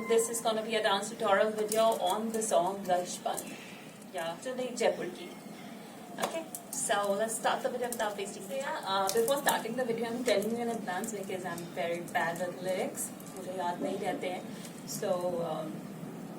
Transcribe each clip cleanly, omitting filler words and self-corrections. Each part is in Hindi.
this is gonna be a dance tutorial video on the song Lashpan. Yeah, today Jaipur ki. Okay, so let's start the video without wasting time. So yeah, before starting the video, I'm telling you in advance because I'm very bad with lyrics. मुझे याद नहीं रहते हैं. So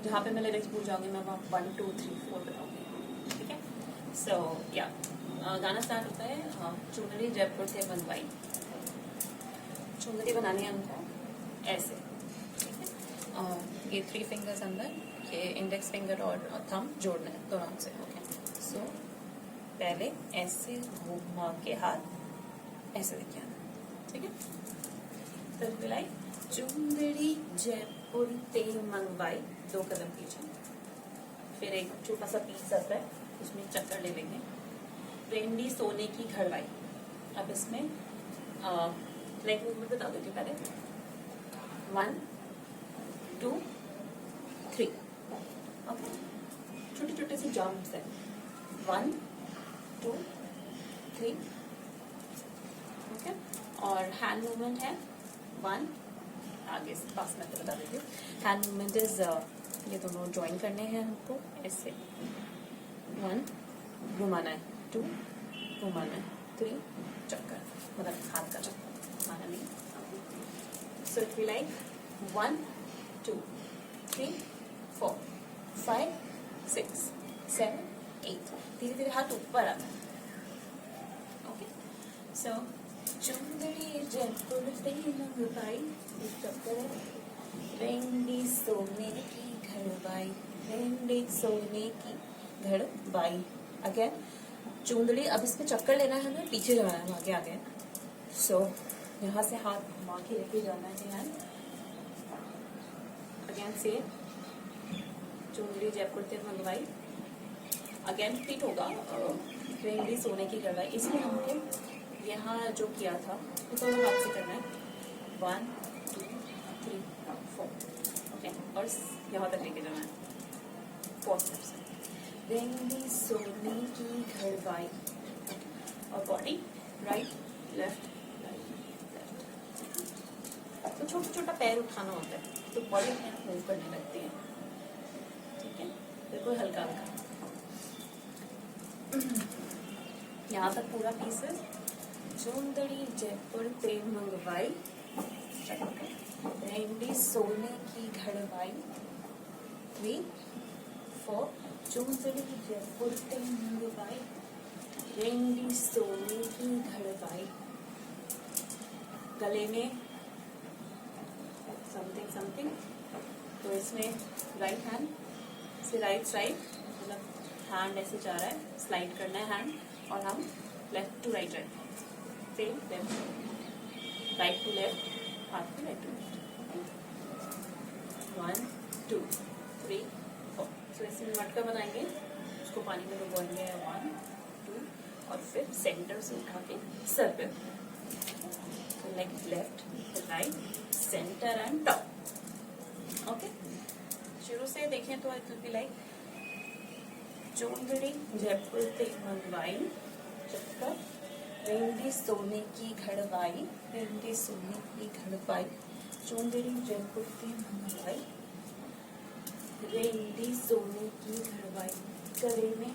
जहाँ पे मैं lyrics भूल जाऊँगी मैं वहाँ 1, 2, 3, 4 बताऊँगी. ठीक है? So yeah, गाना स्टार्ट होता है. चुनरी जयपुर से बनवाई. चुनरी बनानी है हमको ऐसे. ये 3 फिंगर्स अंदर, ये इंडेक्स फिंगर और थंब जोड़ना है दोनों से. ओके, सो पहले ऐसे घुमा के हाथ ऐसे देखिए आना. ठीक है, तो मिलाई चुंदड़ी जयपुर ते मंगवाई. 2 कदम पीछे, फिर एक छोटा सा पीस आता है उसमें चक्कर ले लेंगे. रेंडी सोने की घड़वाई. अब इसमें लेग मूवमेंट बता देती हूँ पहले. 1, 2, 3. ओके, छोटे छोटे से जंप्स है. 1, 2, 3. ओके, और हैंड मूवमेंट है 1. आगे से पास में बता देती हूँ. हैंड मूवमेंट इज ये दोनों ज्वाइन करने हैं हमको ऐसे. 1 घुमाना है, 2 घुमाना है, 3 चक्कर, मतलब हाथ का चक्कर घुमाना नहीं. So it be like 1, 2, 3, 4, 5, 6, 7, 8. धीरे धीरे हाथ ऊपर आता है. ओके, सो चुंदड़ी जयपुर से मंगवाई. चक्कर है रेंडी सोने की घड़वाई. रेंडी सोने की घड़वाई. अगेन चुंदड़ी. अब इसमें चक्कर लेना है हमें, पीछे जाना है, आगे आगे. सो यहाँ से हाथ घुमा के लेके जाना है. अगेन से चुंदड़ी जयपुर से मंगवाई. अगेन रिपीट होगा रेंडी सोने की घड़वाई. इसमें हमको यहाँ जो किया था वो दोनों हाथ से करना है. 1, 2, 3, 4. ओके, और यहाँ तक लेके जाना है 4 स्टेप्स. रेंडी सोने की घड़वाई. और body right left right left. तो छोटा छोटा पैर उठाना होता है तो बॉडी मूव करने लगती है. ठीक है, बिल्कुल हल्का हल्का. यहाँ तक पूरा पीसेस. चुंदड़ी जयपुर ते मंगवाई. रेंडी सोने की घड़वाई. 3, 4. चुंदड़ी जयपुर ते मंगवाई. रेंडी सोने की घड़वाई. गले में समथिंग समथिंग. तो इसमें राइट हैंड से राइट साइड, मतलब हैंड ऐसे जा रहा है, स्लाइड करना है हैंड. और हम left to right right same left right to left, हाथ to right to left. 1, 2, 3, 4. So इसमें मटका बनाएंगे, उसको पानी में डुबोएंगे. 1, 2 और फिर सेंटर से उठा के सर पे. Like left right centre and top. Okay, शुरू से देखें तो इट विल बी लाइक चुंदड़ी जयपुर से मंगवाई. चक्कर रेंडी सोने की घड़वाई. रेंडी सोने की घड़वाई. चुंदड़ी जयपुर से मंगवाई. रेंडी सोने की घड़वाई. गले में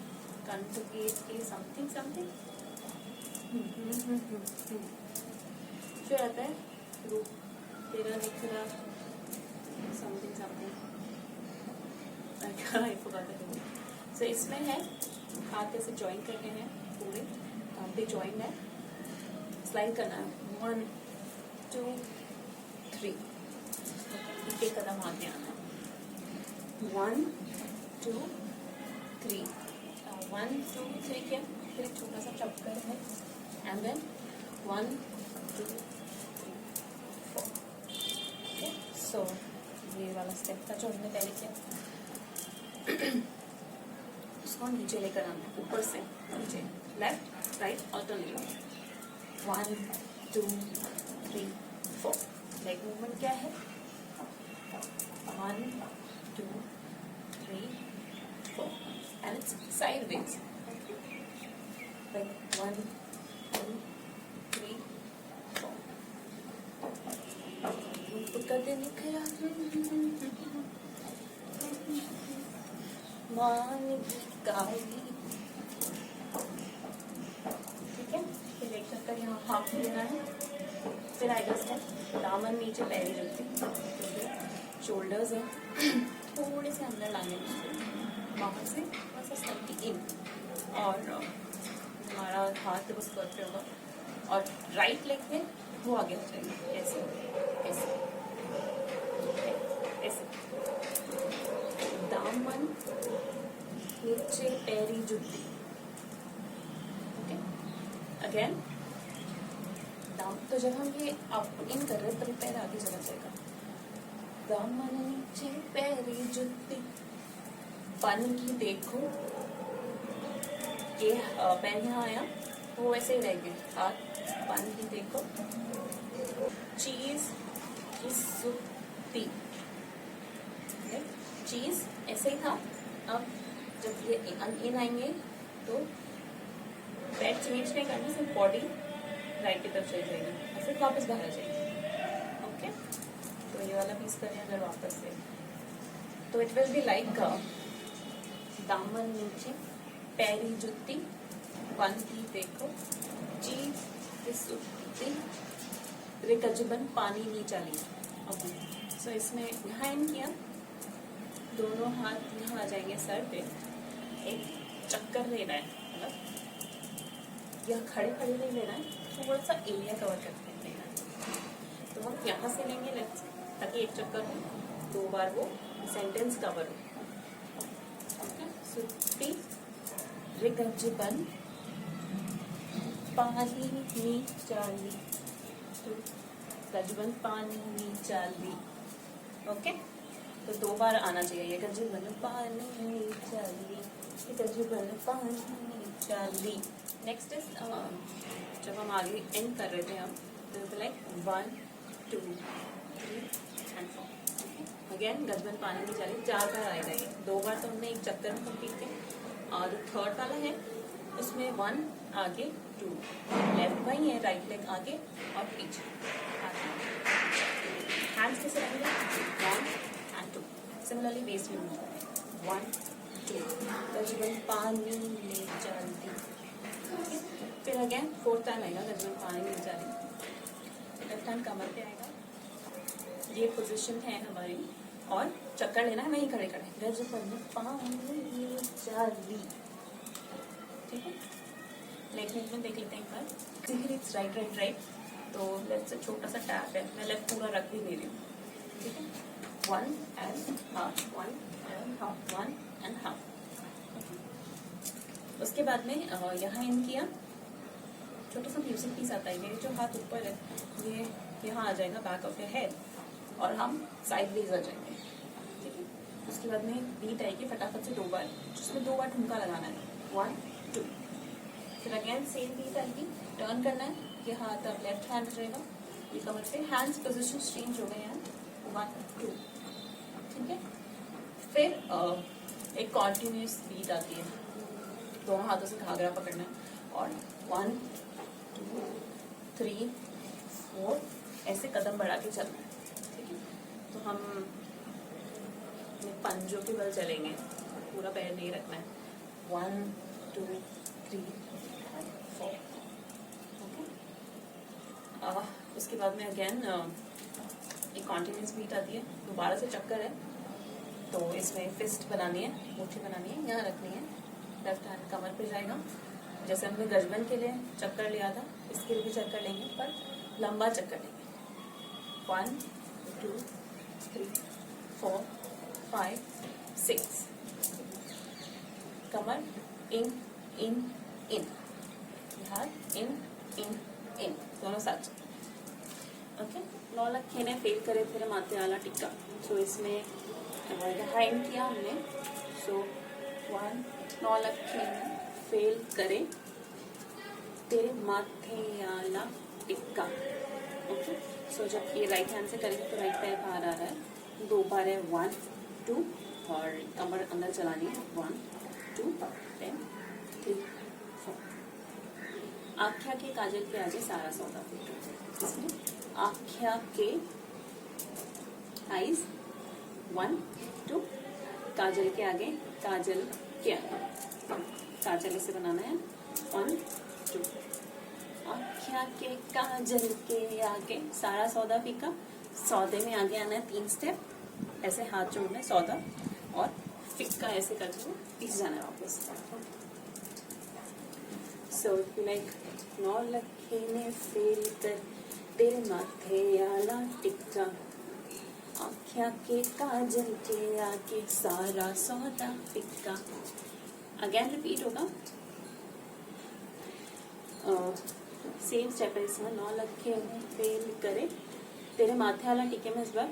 कंठ के समथिंग समथिंग. फिर आता है रूप तेरा दिख रहा समथिंग समथिंग. सो इसमें है हाथ ऐसे ज्वाइन करने हैं पूरे. यहाँ पे ज्वाइन है, स्लाइड करना है. 1, 2, 3. एक कदम आगे आना. 1, 2, 3. 1, 2, 3 किया. फिर एक छोटा सा चक्कर है एंड देन 1, 2, 3, 4. ओके, सो ये वाला स्टेप था जो हमने पहले किया. उसको नीचे लेकर आना है, ऊपर से नीचे. Left right alternative. 1, 2, 3, 4. Leg movement क्या है? 1, 2, 3, 4 एंड इट्स साइडवेज. लाइक 1, 2, 3, 4. ऊपर करते निकला मान की काली, ठीक है। फिर एक चक्कर यहाँ हाफ लेना है। फिर आएगा स्टेप दामन नीचे पैरी जुत्ती, शोल्डर्स है थोड़े से अंदर लाने उसको, वहाँ से थोड़ा सा स्लाइटली इन, और हमारा हाथ उस स्कर्ट पे होगा, और राइट लेग में वो आगे हो जाएगी, ऐसे ऐसे ऐसे। दामन नीचे पैरी जुत्ती, ओके। अगेन दाम, तो जब हम ये अप इन कर रहे हैं तभी पैर आगे चला जाएगा। दामन नीचे पैरी जुत्ती, पन की देखो, ये पैर यहाँ आया वो वैसे ही रह गए, हाथ पन की देखो, चीज की सुत्ती, चीज ऐसे ही था। अब जब ये इन आएंगे तो पैर चेंज नहीं करना, सिर्फ बॉडी राइट की तरफ चली जाएगी और फिर वापस बाहर आ जाएगी, ओके। तो ये वाला पीस करें अगर वापस से, तो इट विल बी लाइक दामन नीचे पैरी जुत्ती, पन की देखो, चीज की सुत्ती, रिकजबन पानी नी चली। ओके, सो इसमें यहाँ इन किया, दोनों हाथ यहाँ आ जाएंगे सर पे, एक चक्कर लेना है, मतलब यह खड़े खड़े नहीं लेना है, थोड़ा सा एरिया कवर करके लेना है। तो हम यहाँ से लेंगे लेफ्ट से, ताकि एक चक्कर हो, 2 बार वो सेंटेंस कवर हो। सुत्ती रिकजबन पानी नी चाली, गजबन पानी नी चाली, ओके। तो 2 बार आना चाहिए ये, गजबन पानी नी चाली, गजबन पानी नी चाली। नेक्स्ट इज जब हम आगे एंड कर रहे थे हम, तो लाइक 1 2 3 एंड 4, अगेन गजबन पानी नी चाली 4 बार आएगा ये, 2 बार तो हमने एक चक्कर में कंप्लीट किया, और थर्ड वाला है उसमें 1 आगे 2, लेफ्ट बाई है, राइट लेग आगे और पीछे, हैंड्स कैसे रहेंगे 1 and 2, सिमिलरली वेस्ट में 1 2, गजबन पानी में चलती, फिर अगेन 4th टाइम आएगा गजबन पानी में चली, लेफ्ट हैंड कमर पे आएगा, ये पोजीशन है हमारी, और चक्कर लेना है वहीं खड़े खड़े, गजबन पानी में चली, ठीक है। लेग मूवमेंट देख लेते हैं एक बार, इट्स राइट राइट राइट, तो लेफ्ट से छोटा सा टैप है, मैं लेफ्ट पूरा रख भी दे रही हूँ, ठीक है। 1 and half, 1 and half, 1 and half, उसके बाद में यहाँ इन किया, छोटा सा म्यूजिक पीस आता है, मेरे जो हाथ ऊपर है ये यहाँ आ जाएगा बैक ऑफ योर हेड, और हम साइड वेज आ जाएंगे, ठीक है। उसके बाद में बीट आएगी फटाफट से 2 बार, जिसमें 2 बार ठुमका लगाना है, 1 2, फिर अगेन सेम बीट आएगी, टर्न करना है, ये हाथ अब लेफ्ट हैंड रहेगा, ये कमर से, हैंड्स पोजीशन चेंज हो गए हैं, 1 2, ठीक है। फिर एक कॉन्टिन्यूस बीट आती है, दोनों हाथों से घाघरा पकड़ना है, और 1 2 3 4 ऐसे कदम बढ़ा के चलना है, ठीक है। तो हम पंजों के बल चलेंगे, पूरा पैर नहीं रखना है, 1 2 3 4, ओके। उसके बाद में अगेन एक कॉन्टिन्यूस बीट आती है, दोबारा से चक्कर है, तो इसमें फिस्ट बनानी है, मुट्ठी बनानी है, यहाँ रखनी है, लेफ्ट हैंड कमर पे जाएगा, जैसे हमने गजबन के लिए चक्कर लिया था, इसके लिए भी चक्कर लेंगे, पर लंबा चक्कर लेंगे, 1 2 3 4 5 6, कमर इन इन इन, हाथ इन इन इन, दोनों साथ, ओके। 9 लखे ने फेल करे तेरे माथे वाला टिक्का, सो इसमें हाइंड किया हमने, सो 1 9 लखे ने फेल करे तेरे माथे वाला टिक्का, ओके। सो जब ये राइट हैंड से करेंगे तो राइट पैर बाहर आ रहा है, 2 बार है, 1 2, और कमर अंदर चलानी है, 1 2 10 3 4, आख्या के काजल पे आजे सारा सौदा, इसमें आख्या के आइज 1 2 काजल के आगे, काजल के आगे, काजल इसे बनाना है 1 2। आँखियाँ के काजल के आगे, सारा सौदा फीका, सौदे में आगे आना है 3 स्टेप, ऐसे हाथ जोड़ना है सौदा और फिक्का ऐसे करके पीछे जाना है वापस। सो लाइक नौ लखे ने फेल कर तेरे माथे आला टिक्का, आँखियाँ के काजल के आगे सारा सौदा फिक्का। अगेन रिपीट होगा, सेम स्टेप है इसमें। 9 लखे ने फेल करे तेरे माथे वाला टिक्के में इस बार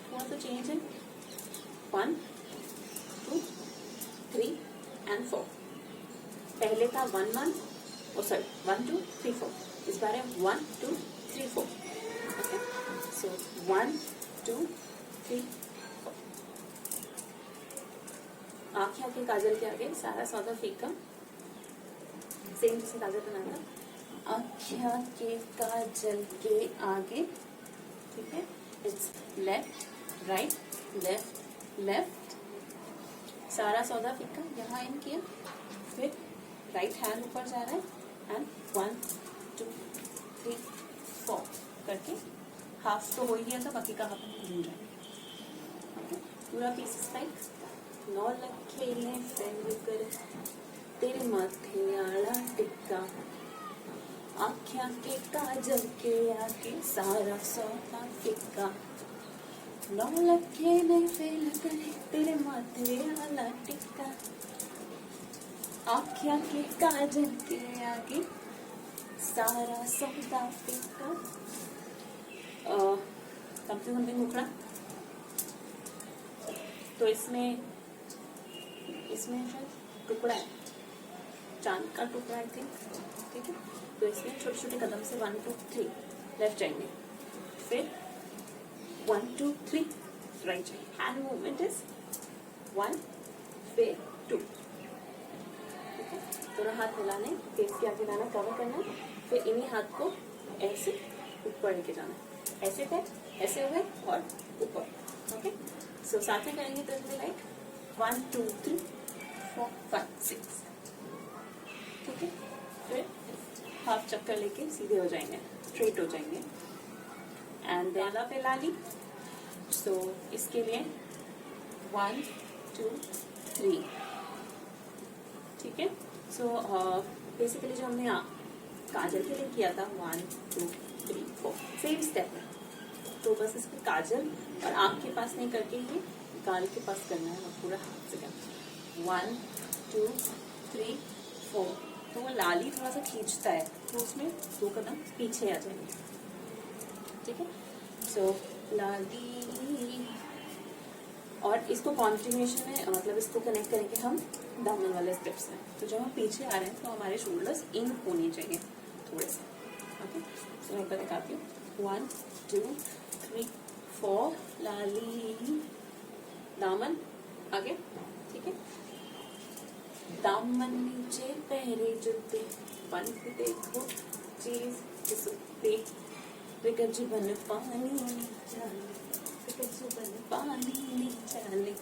थोड़ा तो चेंज है, 1 2 3 and 4। पहले था 1 1 सॉरी 1 2 3 4, इस बार है 1 2 3 4। ओके, सो 1 2 3 4। आँखें के काजल के आगे सारा सौदा फीका, सेम जैसे काजल बनाना। आँखियाँ के काजल के आगे, ठीक है, it's left right left left, सारा सौदा फीका यहाँ इन किया, फिर राइट हैंड ऊपर जा रहा है एंड 1 2 3 4 करके हाफ तो हो ही गया था, बाकी का हाफ घूम जाएगा। ओके, पूरा पीस लाइक 9 लखे ने फेल कर तेरे माथे आला टिक्का, आँखियाँ के काजल के आगे सारा सौदा फिक्का। 9 लखे ने फेल करे तेरे माथे आला टिक्का, आँखियाँ के काजल के आगे सारा सौदा फिक्का। समथिंग मुखड़ा, तो इसमें शायद टुकड़ा है, चांद का टुकड़ा आई थिंक, ठीक है। तो इसमें छोटे छोटे कदम से 1 2 3 लेफ्ट जाएंगे, फिर 1 2 3 राइट जाएंगे। हैंड मूवमेंट इज 1 फिर 2, ठीक है। दोनों हाथ मिलाने, फेस के आगे लाना, कवर करना, फिर इन्हीं हाथ को ऐसे ऊपर लेके जाना, ऐसे थे, ऐसे हुए और ऊपर। ओके, सो साथ में करेंगे तो इसमें लाइक 1 2 3 4 5 6, ठीक है। फिर हाफ चक्कर लेके सीधे हो जाएंगे, स्ट्रेट हो जाएंगे एंड आला पे ला ली। सो इसके लिए 1 2 3, ठीक है। सो बेसिकली जो हमने काजल के लिए किया था 1 2 3 4 सेम स्टेप है, तो बस इसमें काजल और आँख के पास नहीं करके ये गाल के पास करना है और पूरा हाथ से करना है। 1 2 3 4, तो वो लाली थोड़ा सा खींचता है, तो उसमें 2 कदम पीछे आ जाएंगे, ठीक है। सो लाली, और इसको कॉन्टिन्यूएशन में मतलब इसको कनेक्ट करेंगे हम दामन वाले स्टेप्स में। तो जब हम पीछे आ रहे हैं तो हमारे शोल्डर्स इन होने चाहिए थोड़े से। ओके, सो मैं दिखाती हूँ 1 2 3 4, लाली, दामन आगे, ठीक है। दामन नीचे पहरे जूते, बन के देखो चीज किसते, गजबन पानी चाले, गजबन पानी चाले,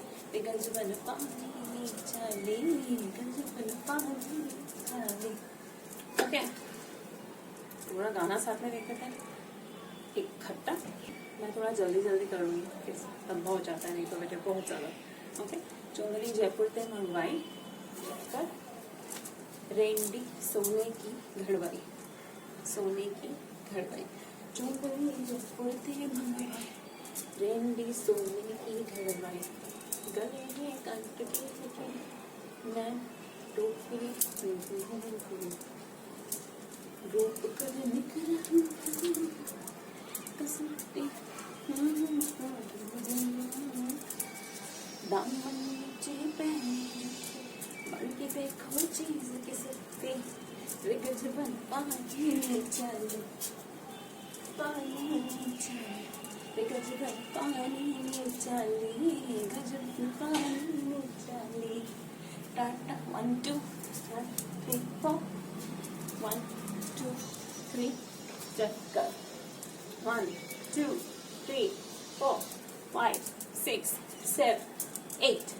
गजबन पानी चाले, गजबन पानी चाले। ओके, पूरा गाना साथ में देखते हैं इकट्ठा। मैं थोड़ा जल्दी जल्दी करूँगी, तब हो जाता है, नहीं तो बेटे बहुत ज़्यादा। ओके, चुनरी जयपुर से मंगवाई कर, रेंडी सोने की घड़वाई, सोने की घड़वाई, चुनरी जयपुर से मंगवाई, रेंडी सोने की घड़वाई, गले में कंठ के मैं टोकरी रूप कर निकला कसमती, दामन नीचे पहने बन के देखो चीज किसते, गजबन पानी चाले, पानी चाले, गजबन पानी चाले, गजबन पानी चाले। टाटा 1 2 3 4, 1 2 3 चक्कर, 1 2 3 4 5 6 7 8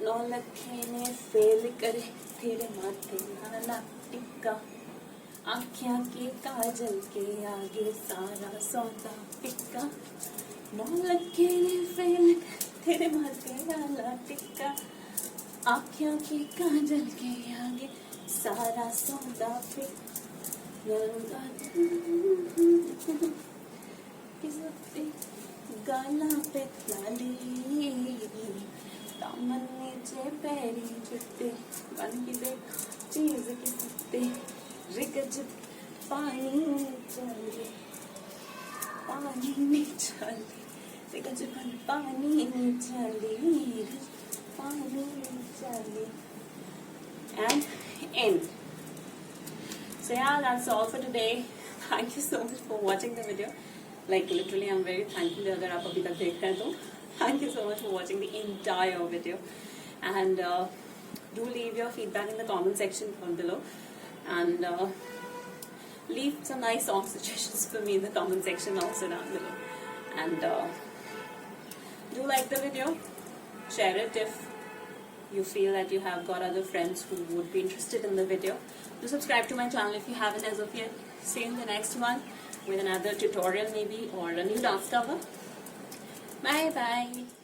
नौलखे ने फेल करे तेरे माथे लाला टिक्का आँखियाँ के काजल के आगे सारा सौदा फिक्का नौलखे ने फेल करे तेरे माथे लाला टिक्का आँखियाँ के काजल के आगे सारा सौदा फिक्का गाना पे लाली दामन नीचे पैरी जुटे बन की देख चीज के कुत्ते रिगज पानी में चले रिगज पानी में चले पानी में चले and end. So yeah, that's all for today. Thank you so much for watching the video. Like literally, I'm very thankful अगर आप अभी तक देख रहे हैं तो. Thank you so much for watching the entire video. And do leave your feedback in the comment section down below. And leave some nice song suggestions for me in the comment section also down below. And do like the video. Share it if you feel that you have got other friends who would be interested in the video. Do subscribe to my channel if you haven't as of yet. See you in the next one with another tutorial maybe or a new dance cover. Bye bye.